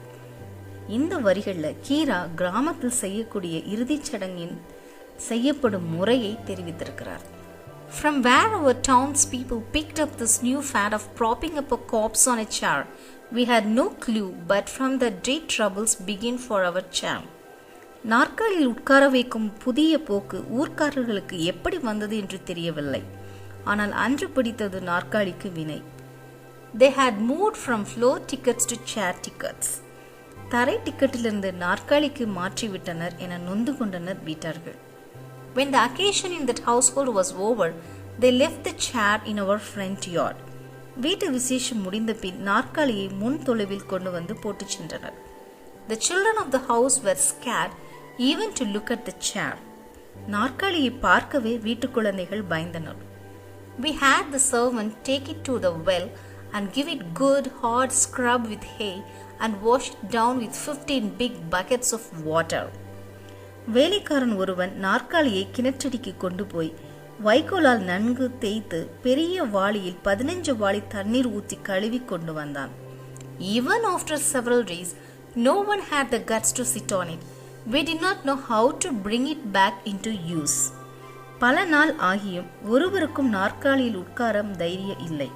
இந்த வரிகளில் கீரா கிராமத்தில் செய்யக்கூடிய இறுதிச் சடங்கின் செய்யப்படும் முறையை தெரிவித்திருக்கிறார். From where our townspeople picked up this new fad of propping up a corpse on a chair, we had no clue, but from the day troubles begin for our chair. நாற்காலில் உட்கார வைக்கும் புதிய போக்கு ஊர்க்காரர்களுக்கு எப்படி வந்தது என்று தெரியவில்லை. ஆனால் அன்று பிடித்தது நாற்காலிக்கு வினை. They had moved from floor tickets to chair tickets. தரை டிக்கெட்டிலிருந்து நாற்காலிக்கு மாற்றிவிட்டனர் என நொந்து கொண்டனர் வீட்டார்கள். When the occasion in that household was over, they left the chair in our front yard. வீட்டு விசேஷம் முடிந்த பின் நாற்காலியை முன் தொலைவில் கொண்டு வந்து போட்டு சென்றனர். The children of the house were scared even to look at the chair. நாற்காலியை பார்க்கவே வீட்டு குழந்தைகள் பயந்தனர். We had the servant take it to the well and give it good hard scrub with hay and wash it down with 15 big buckets of water. வேலைக்காரன் ஒருவன் நாற்காலியை கிணற்றடிக்கு கொண்டு போய் வைக்கோலால் நன்கு தேய்த்து பெரிய வாளியில் 15 வாளி தண்ணீர் ஊற்றி கழுவி கொண்டு வந்தான். Even after several days, no one had the guts to sit on it. We did not know how to bring it back into use. பல நாள் ஆகியும் ஒருவருக்கும் நாற்காலியில் உட்காரம் தைரியம் இல்லை.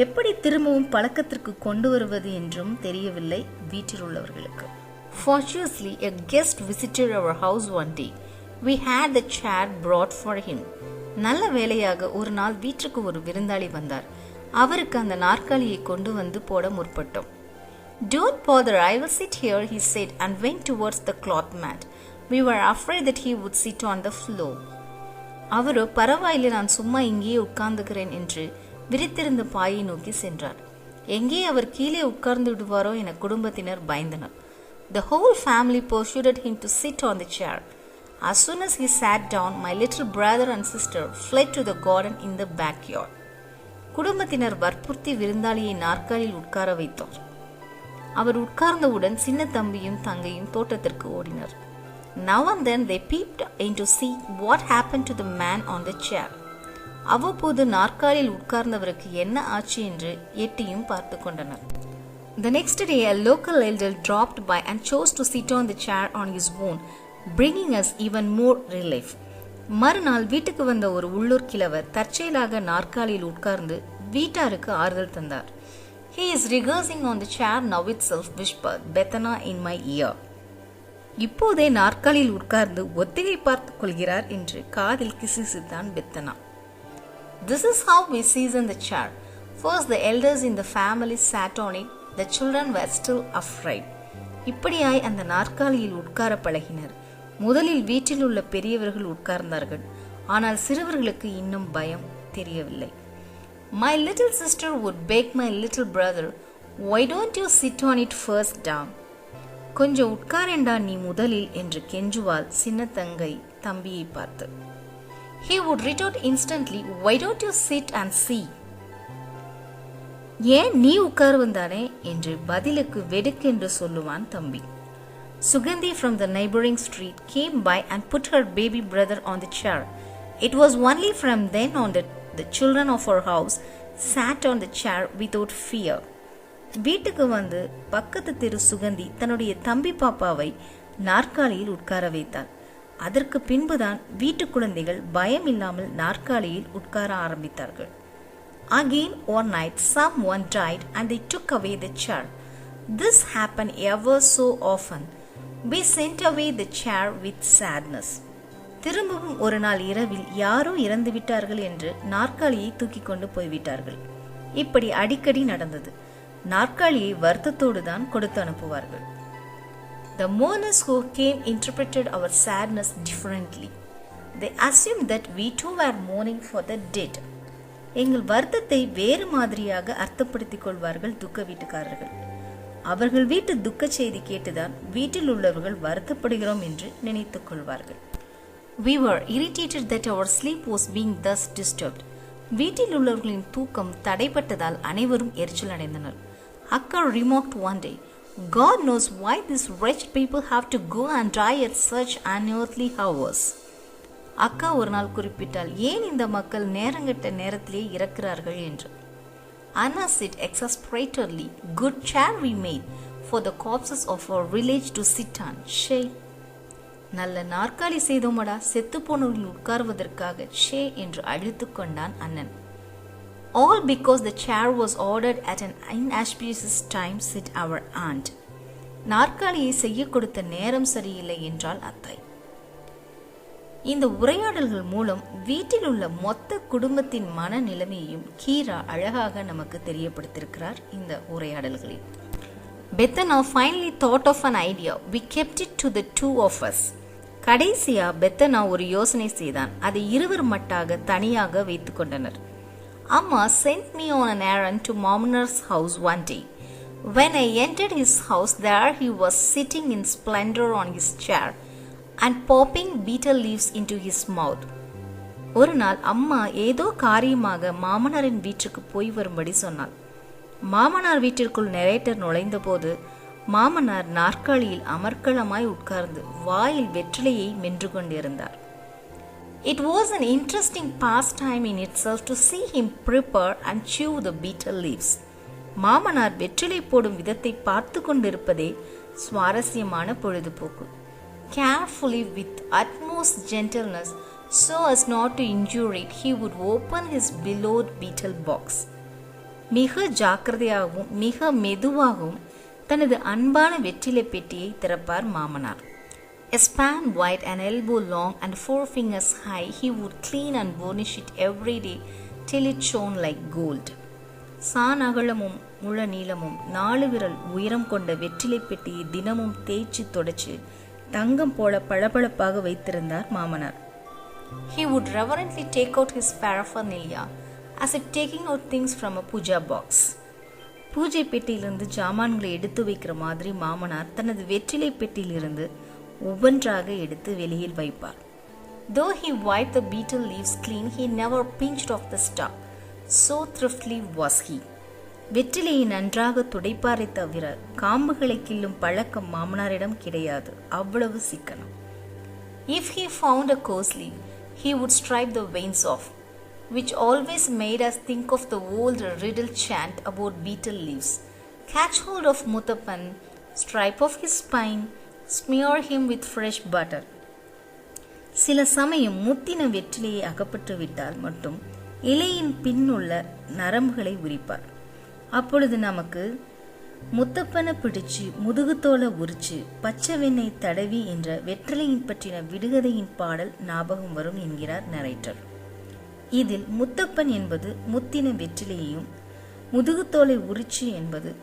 எப்படி திரும்பவும் பழக்கத்திற்கு கொண்டு வருவது என்றும் தெரியவில்லை வீட்டில் உள்ளவர்களுக்கு. Fortunately, a guest visited our house one day. We had the chair brought for him. நல்ல வேளையாக ஒரு நாள் வீட்டுக்கு ஒரு விருந்தாளி வந்தார். அவருக்கு அந்த நாற்காலியை கொண்டு வந்து போட முற்பட்டோம். Don't bother, I will sit here, he said and went towards the cloth mat. We were afraid that he would sit on the floor. அவரோ பரவாயில்லை, நான் சும்மா இங்கேயே உட்கார்ந்துகிறேன் என்று விரித்திருந்த பாயை நோக்கி சென்றார். எங்கே அவர் கீழே உட்கார்ந்து விடுவாரோ என குடும்பத்தினர் பயந்தனர். The whole family persuaded him to sit on the chair. As soon as he sat down, my little brother and sister fled to the garden in the backyard. குடும்பத்தினர் வற்புறுத்தி விருந்தாளியை நாற்காலியில் உட்கார வைத்தார். அவர் உட்கார்ந்தவுடன் சின்ன தம்பியும் தங்கையும் தோட்டத்திற்கு ஓடினர். Now and then they peeped in to see what happened to the man on the chair. அவ்வப்போது நாற்காலியில் உட்கார்ந்தவருக்கு என்ன ஆச்சு என்று எட்டியும் பார்த்து கொண்டனர். The next day, a local elder dropped by and chose to sit on the chair on his own, bringing us even more relief. மறுநாள் வீட்டுக்கு வந்த ஒரு உள்ளூர் கிழவர் தற்செயலாக நாற்காலியில் உட்கார்ந்து வீட்டாருக்கு ஆறுதல் தந்தார். He is rehearsing on the chair now itself, whispered Bethana in my ear. இப்போதே நாற்காலியில் உட்கார்ந்து ஒத்திகை பார்த்துக் கொள்கிறார் என்று காதில் கிசுகிசுத்தான் Peddana. This is how we season the chair. First the elders in the family sat on it. The children were still afraid. இப்படியாய் அந்த நாற்காலியில் உட்கார பழகினர். முதலில் வீட்டில் உள்ள பெரியவர்கள் உட்கார்ந்தார்கள். ஆனால் சிறுவர்களுக்கு இன்னும் பயம் தெரியவில்லை. My little sister would beg my little brother, why don't you sit on it first down? கொஞ்சம் உட்காரேண்டா நீ முதலில் என்று கெஞ்சுவாள் சின்ன தங்கை தம்பியை பார்த்து. He would retort instantly, why don't you sit and see? ஏன் நீ உட்காருவந்தானே என்று பதிலுக்கு வெடுக்கென்று சொல்லுவான் தம்பி. Sugandhi from the neighboring street came by and put her baby brother on the chair. It was only from then on that the children of our house sat on the chair without fear. வீட்டுக்கு வந்து பக்கத்து தெரு சுகந்தி தன்னுடைய தம்பி பாப்பாவை நாற்காலியில் உட்கார வைத்தார். அதற்கு பின்புதான் வீட்டு குழந்தைகள் பயம் இல்லாமல் நாற்காலியில் உட்கார ஆரம்பித்தார்கள். Again one night someone died and they took away the chair. This happened ever so often. We sent away the chair with sadness. திரும்பவும் ஒரு நாள் இரவில் யாரோ இறந்து விட்டார்கள் என்று நாற்காலியை தூக்கி கொண்டு போய்விட்டார்கள். இப்படி அடிக்கடி நடந்தது. நாற்காலியை வருத்தத்தோடு தான் கொடுத்து அனுப்புவார்கள். The mourners who came interpreted our sadness differently. They assumed that we too were mourning for the dead. எங்கள் வருத்தத்தை வேறு மாதிரியாக அர்த்தப்படுத்திக் கொள்வார்கள் துக்க வீட்டுக்காரர்கள். அவர்கள் வீட்டு துக்க செய்தி கேட்டுதான் வீட்டில் உள்ளவர்கள் வருத்தப்படுகிறோம் என்று நினைத்துக் கொள்வார்கள். We were irritated that our sleep was being thus disturbed. வீட்டில் உள்ளவர்களின் தூக்கம் தடைப்பட்டதால் அனைவரும் எரிச்சல் அடைந்தனர். Akka remarked one day, God knows why these wretched people have to go and die at such unearthly hours. அக்கா ஒரு நாள் குறிப்பிட்டால், ஏன் இந்த மக்கள் நேரங்கட்ட நேரத்திலே இறக்கிறார்கள் என்று. Anna said exasperatedly, good chair we made for the corpses of our village to sit on. ஷே, நல்ல நாற்காலி செய்தோமடா, செத்து போனவர்கள் உட்கார்வதற்காக. ஷே என்று அழித்து கொண்டான் அண்ணன். All because the chair was ordered at an inauspicious time, said our aunt. நாற்காலியை செய்ய கொடுத்த நேரம் சரியில்லை என்றால் அத்தாய். இந்த உரையாடல்கள் மூலம் வீட்டில் உள்ள மொத்த குடும்பத்தின் மனநிலைமையையும் கீரா அழகாக நமக்கு தெரியப்படுத்தியிருக்கிறார் இந்த உரையாடல்களில். Bethana finally thought of an idea. We kept it to the two of us. கடைசியா பெத்தனா ஒரு யோசனை செய்தான். அதை இருவர் மட்டாக தனியாக வைத்துக் கொண்டனர். Amma sent me on an errand to Mamunar's house one day. When I entered his house, there he was sitting in splendor on his chair and popping betel leaves into his mouth. ஒரு நாள் அம்மா ஏதோ காரியமாக மாமனாரின் வீட்டுக்கு போய் வரும்படி சொன்னாள். மாமனார் வீட்டிற்குள் நரேட்டர் நுழைந்த போது மாமனார் நாற்காலியில் அமர்க்களமாய் உட்கார்ந்து வாயில் வெற்றிலையை மென்று கொண்டிருந்தார். It was an interesting pastime in itself to see him prepare and chew the betel leaves. மாமனார் வெற்றிலை போடும் விதத்தை பார்த்து கொண்டிருப்பதே சுவாரஸ்யமான பொழுதுபோக்கு. Carefully, with utmost gentleness, so as not to injure it, he would open his beloved betel box. மிக ஜாக்கிரதையாகவும் மிக மெதுவாகவும் தனது அன்பான வெற்றிலை பெட்டியை திறப்பார் மாமனார். A span wide, an elbow long, and 4 fingers high, he would clean and burnish it every day till it shone like gold. சான் அகலமும் முழ நீளமும் 4 விரல் உயரம் கொண்ட வெற்றிலை பெட்டியை தினமும் தேய்ச்சி தொடச்சு தங்கம் போல பளபளப்பாக வைத்திருந்தார் மாமனார். He would reverently take out his paraphernalia as if taking out things from a puja box. பூஜை பெட்டியிலிருந்து ஜாமான்களை எடுத்து வைக்கிற மாதிரி மாமனார் தனது வெற்றிலை பெட்டியிலிருந்து ஒவ்வொன்றாக எடுத்து வெளியில் வைப்பார். Though he wiped the betel leaves clean, he never pinched off the stalk. So thriftily was he. வெற்றிலையை நன்றாக துடைப்பாரை தவிர காம்புகளை கிள்ளும் பழக்கம் மாமனாரிடம் கிடையாது. அவ்வளவு சிக்கனம். If he found a coarse leaf, he would stripe the veins off, which always made us think of the old riddle chant about betel leaves. Catch hold of Muthappan, stripe off his spine, smear him with fresh butter. சில சமயம் முத்தின வெற்றிலையை அகப்பட்டு விட்டால் மட்டும் இலையின் பின்னுள்ள நரம்புகளை உரிப்பார். அப்பொழுது நமக்கு முத்தப்பனை பிடிச்சு முதுகுத்தோலை உரிச்சு பச்சை வெண்ணெய் தடவி என்ற வெற்றிலையின் பற்றின விடுகதையின் பாடல் ஞாபகம் வரும் என்கிறார் நரேட்டர். இதில் முத்தப்பன் என்பது முத்தின வெற்றிலையையும் முதுகுத்தோலை உரிச்சு என்பது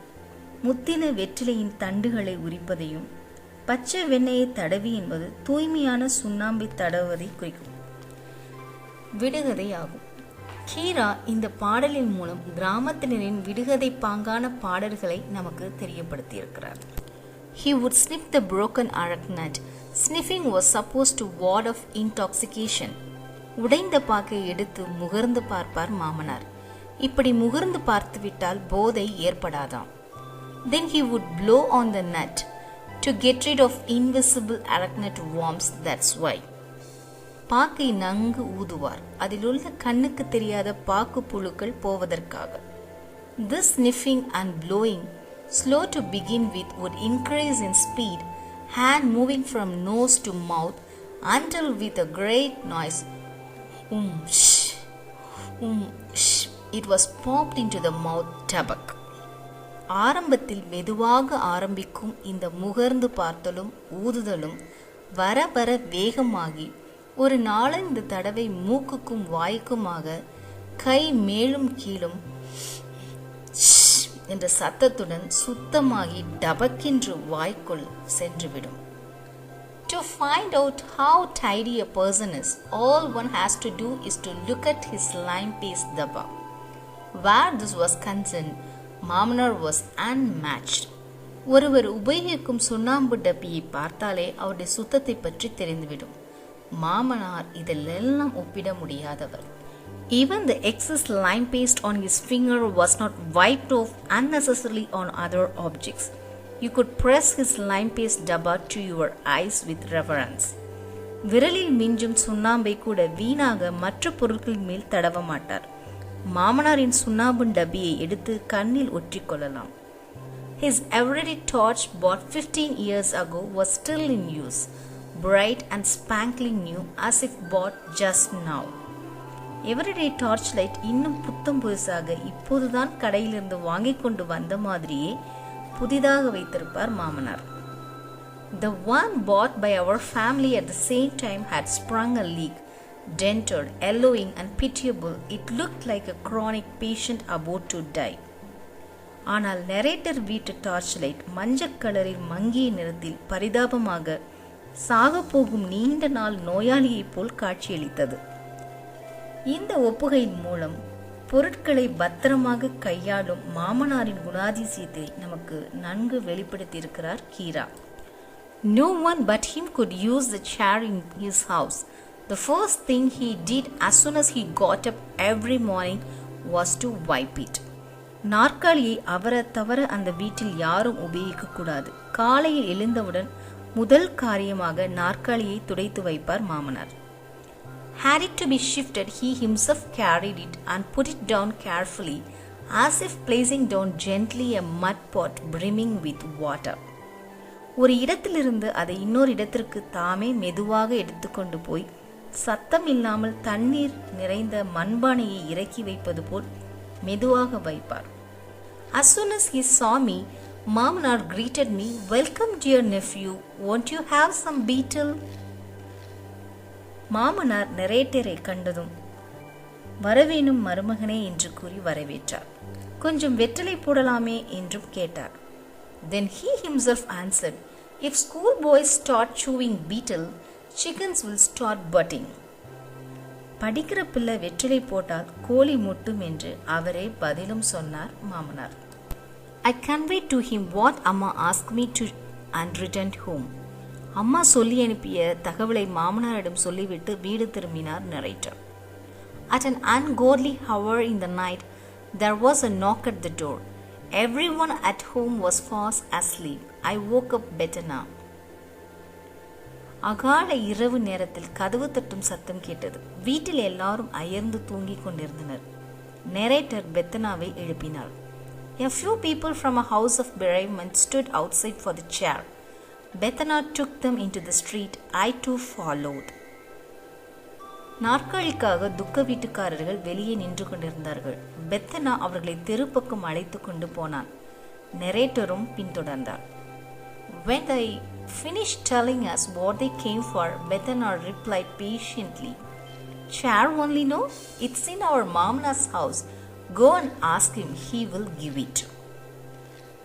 முத்தின வெற்றிலையின் தண்டுகளை உரிப்பதையும் பச்சை வெண்ணெயை தடவி என்பது தூய்மையான சுண்ணாம்பை தடவுவதை குறிக்கும் விடுகதை ஆகும். கீரா இந்த பாடலின் மூலம் கிராமத்தினரின் விடுகதை பாங்கான பாடல்களை நமக்கு தெரியப்படுத்தியிருக்கிறார். He would snip the broken arak nut. Sniffing was supposed to ward off intoxication. உடைந்த பாக்கை எடுத்து முகர்ந்து பார்ப்பார் மாமனார். இப்படி முகர்ந்து பார்த்துவிட்டால் போதை ஏற்படாதாம். Then he would blow on the nut to get rid of invisible arachnid worms, that's why. பாக்கை நன்கு ஊதுவார், அதிலுள்ள கண்ணுக்கு தெரியாத பாக்கு புழுக்கள் போவதற்காக. This sniffing and blowing, slow to begin with, would increase in speed, hand moving from nose to mouth until with a great noise, sh, sh, it was popped into the mouth tobacco. ஆரம்பத்தில் மெதுவாக ஆரம்பிக்கும் இந்த முகர்ந்து பார்த்தலும் ஊதுதலும் வர வர வேகமாகி ஒரு 4-5 தடவை மூக்குக்கும் வாய்க்குமாக கை மேலும் கீழும் என்ற சத்தத்துடன் சுத்தமாகி டபக்கென்று வாய்க்குள் சென்றுவிடும். To find out how tidy a person is, all one has to do is to look at his lime paste dabba. Where this was concerned, மாமனார் was unmatched. ஒருவர் உபயோகிக்கும் சுண்ணாம்பு டப்பியை பார்த்தாலே அவருடைய சுத்தத்தை பற்றி தெரிந்துவிடும். மாமனார் இதெல்லாம் ஒப்பிட முடியாதவர். Even the excess lime paste on his finger was not wiped off unnecessarily on other objects. You could press his lime paste dabba to your eyes with reverence. விரலில் மிஞ்சும் சுண்ணாம்பை கூட வீணாக மற்ற பொருட்கள் மேல் தடவ மாட்டார். மாமனாரின் சுண்ணாம்பு டப்பியை எடுத்து கண்ணில் ஒற்றிக்கொள்ளலாம். His everyday torch bought 15 years ago was still in use, bright and sparkling new as if bought just now. Everyday torchlight இன்னும் புத்தம் புதுசாக இப்போதுதான் கடையிலிருந்து வாங்கிக் கொண்டு வந்த மாதிரியே புதிதாக வைத்திருப்பார் மாமனார். The one bought by our family at the same time had sprung a leak. Dented, yellowing and pitiable, it looked like a chronic patient about to die. ஆனால் நரேட்டர் வீட்டு டார்ச் லைட் மஞ்சள் கலரில் மங்கிய நிறத்தில் பரிதாபமாக சாகப்போகும் நீண்ட நாள் நோயாளியைப் போல் காட்சியளித்தது. இந்த ஒப்புகையின் மூலம் பொருட்களை பத்திரமாக கையாளும் மாமனாரின் குணாதிசயத்தை நமக்கு நன்கு வெளிப்படுத்தியிருக்கிறார் Keera. No one but him could use the chair in his house. The first thing he did as soon as he got up every morning was to wipe it. நாற்காலியை அவரை தவிர அந்த வீட்டில் யாரும் உபயோகிக்க கூடாது. காலையில் எழுந்தவுடன் முதல் காரியமாக நாற்காலியை துடைத்து வைப்பார் மாமனார். Had it to be shifted, he himself carried it and put it down carefully, as if placing down gently a mud pot brimming with water. ஒரு இடத்திலிருந்து அதை இன்னொரு இடத்திற்கு தாமே மெதுவாக எடுத்துக்கொண்டு போய் சத்தம் இல்லாமல் தண்ணீர் நிறைந்த மண்பானையை இறக்கி வைப்பது போல் மெதுவாக வைப்பார். As soon as he saw me, மாமனார் greeted me, "Welcome dear nephew, won't you have some betel?" மாமனார் நரேட்டரை கண்டதும் வரவேணும் மருமகனே என்று கூறி வரவேற்றார். கொஞ்சம் வெற்றிலை போடலாமே என்றும் கேட்டார். Then he himself answered, "If school boys start chewing betel, chickens will start butting." படிக்கிற பிள்ளை வெற்றிலை போட்டால் கோழி முட்டும் என்று அவரே பதிலும் சொன்னார் மாமனார். I conveyed to him what Amma asked me to and returned home. அம்மா சொல்லி அனுப்பிய தகவலை மாமனாரிடம் சொல்லிவிட்டு வீடு திரும்பினார் narrator. At an ungodly hour in the night, there was a knock at the door. Everyone at home was fast asleep. I woke up Bettina. அகால இரவு நேரத்தில் கதவு தட்டும் சத்தம் கேட்டது. வீட்டில் எல்லாரும் அயர்ந்து தூங்கிக் கொண்டிருந்தனர். நரேட்டர் பெத்தனாவை எழுப்பினார். A few people from a house of bereavement stood outside for the chair. Bethana took them into the street. I too followed. நாற்காலிக்காக துக்க வீட்டுக்காரர்கள் வெளியே நின்று கொண்டிருந்தார்கள். பெத்தனா அவர்களை தெருப்பக்கம் அழைத்து கொண்டு போனான். நரேட்டரும் பின்தொடர்ந்தார். When they finished telling us what they came for, Bethana replied patiently, "Chair only no? It's in our Mamna's house. Go and ask him, he will give it."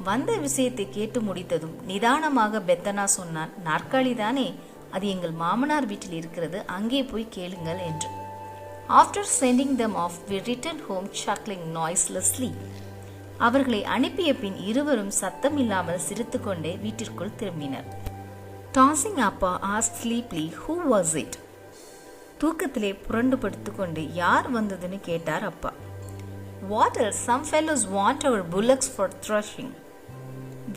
வந்த விஷயத்தை கேட்டு முடித்ததும் நிதானமாக பெத்தனா சொன்னான், "நாற்காலி தானே, அது எங்கள் மாமனார் வீட்டில் இருக்கிறது, அங்கே போய் கேளுங்கள்" என்று. After sending them off, we returned home chuckling noiselessly. அவர்களை அனுப்பிய பின் இருவரும் சத்தம் இல்லாமல் சிரித்துக்கொண்டே வீட்டிற்குள் திரும்பினர். Tossing Appa asked sleepily, "Who was it?" தூக்கத்திலே புரண்டு படுத்துக்கொண்டு யார் வந்ததுன்னு கேட்டார் அப்பா. "What else? Some fellows want our bullocks for threshing."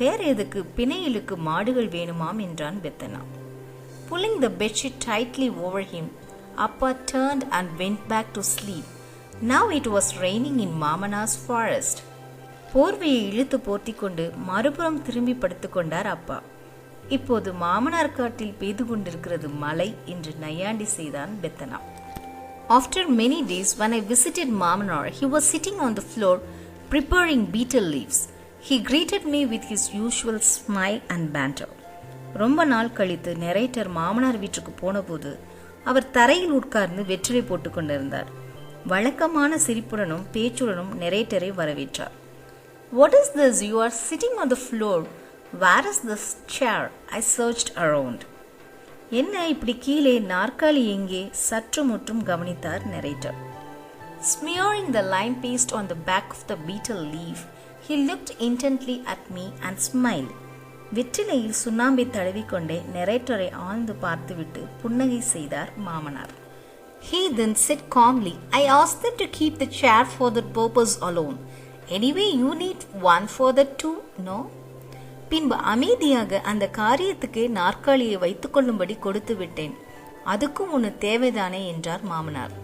வேற எதுக்கு பிணையலுக்கு மாடுகள் வேணுமாம் என்றான் Peddana. Pulling the bedsheet tightly over him, Appa turned and went back to sleep. Now it was raining in Mamana's forest. போர்வையை இழுத்து போர்த்திக்கொண்டு மறுபுறம் திரும்பி படுத்துக்கொண்டார் அப்பா. இப்போது மாமனார் காட்டில் பெய்து கொண்டிருக்கிறது மழை என்று நையாண்டி செய்தான் Peddana. After many days, when I visited Mamanar, he was sitting on the floor preparing betel leaves. He greeted me with his usual smile and banter. ரொம்ப நாள் கழித்து நெரேட்டர் மாமனார் வீட்டுக்கு போனபோது அவர் தரையில் உட்கார்ந்து வெற்றிலை போட்டுக் கொண்டிருந்தார். வழக்கமான சிரிப்புடனும் பேச்சுடனும் நெரேட்டரை வரவேற்றார். What is this? You are sitting on the floor. Where is this chair? I searched around. என்ன இப்படி கீழே நாற்காலி எங்கே? சற்று முற்றும் கவனித்தார் narrator. Smearing the lime paste on the back of the betel leaf, he looked intently at me and smiled. வெற்றிலையில் சுண்ணாம்பை தடவிக்கொண்டே நெரேட்டரை ஆழ்ந்து பார்த்துவிட்டு புன்னகை செய்தார் மாமனார். He then said calmly, I asked them to keep the chair for that purpose alone. Anyway, you need one for that too, no? பின்பு அமைதியாக அந்த காரியத்துக்கு நாற்காலியை வைத்துக் கொள்ளும்படி கொடுத்து விட்டேன். அதுக்கும் ஒன்று தேவைதானே என்றார் மாமனார்.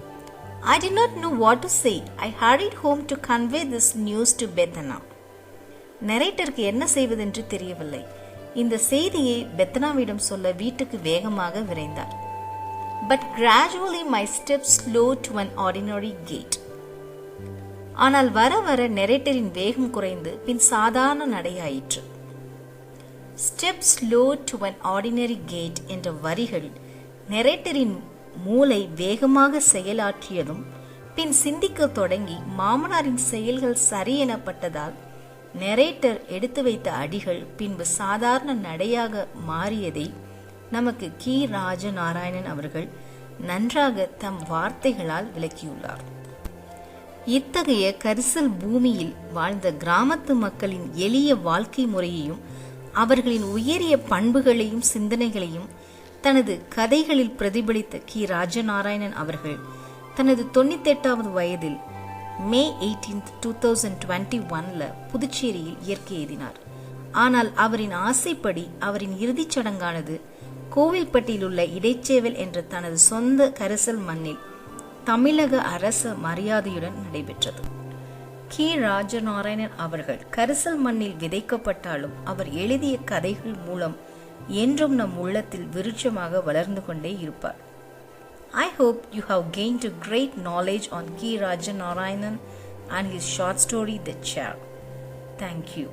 I did not know what to say. I hurried home to convey this news to Bethana. நரேட்டருக்கு என்ன செய்வதென்று தெரியவில்லை. இந்த செய்தியை பெத்தனாவிடம் சொல்ல வீட்டுக்கு வேகமாக விரைந்தார். But gradually my steps slowed to an ordinary gait. ஆனால் வர வர நரேட்டரின் வேகம் குறைந்து பின் சாதாரண நடையாயிற்று. Step slowed to an ordinary gait என்ற வரிகள் நரேட்டரின் மூளை வேகமாக செயலாற்றியதும் பின் சிந்திக்க தொடங்கி மாமனாரின் செயல்கள் சரி எனப்பட்டதால் நரேட்டர் எடுத்து வைத்த அடிகள் பின்பு சாதாரண நடையாக மாறியதை நமக்கு கி. ராஜநாராயணன் அவர்கள் நன்றாக தம் வார்த்தைகளால் விளக்கியுள்ளார். இத்தகைய கரிசல் பூமியில் வாழ்ந்த கிராமத்து மக்களின் எளிய வாழ்க்கை முறையையும் அவர்களின் உயரிய பண்புகளையும் சிந்தனைகளையும் தனது கதைகளில் பிரதிபலித்த கி. ராஜநாராயணன் அவர்கள் தனது 98வது வயதில் May 18, 2021 புதுச்சேரியில் இயற்கை எய்தினார். ஆனால் அவரின் ஆசைப்படி அவரின் இறுதிச் சடங்கானது கோவில்பட்டியில் உள்ள இடைச்சேவல் என்ற தனது சொந்த கரிசல் மண்ணில் தமிழக அரச மரியாதையுடன் நடைபெற்றது. கி. ராஜநாராயணன் அவர்கள் கரிசல் மண்ணில் விதைக்கப்பட்டாலும் அவர் எழுதிய கதைகள் மூலம் என்றும் நம் உள்ளத்தில் விருட்சமாக வளர்ந்து கொண்டே இருப்பார். I hope you have gained a great knowledge on K. Rajanarayanan and his short story The Chair. Thank you.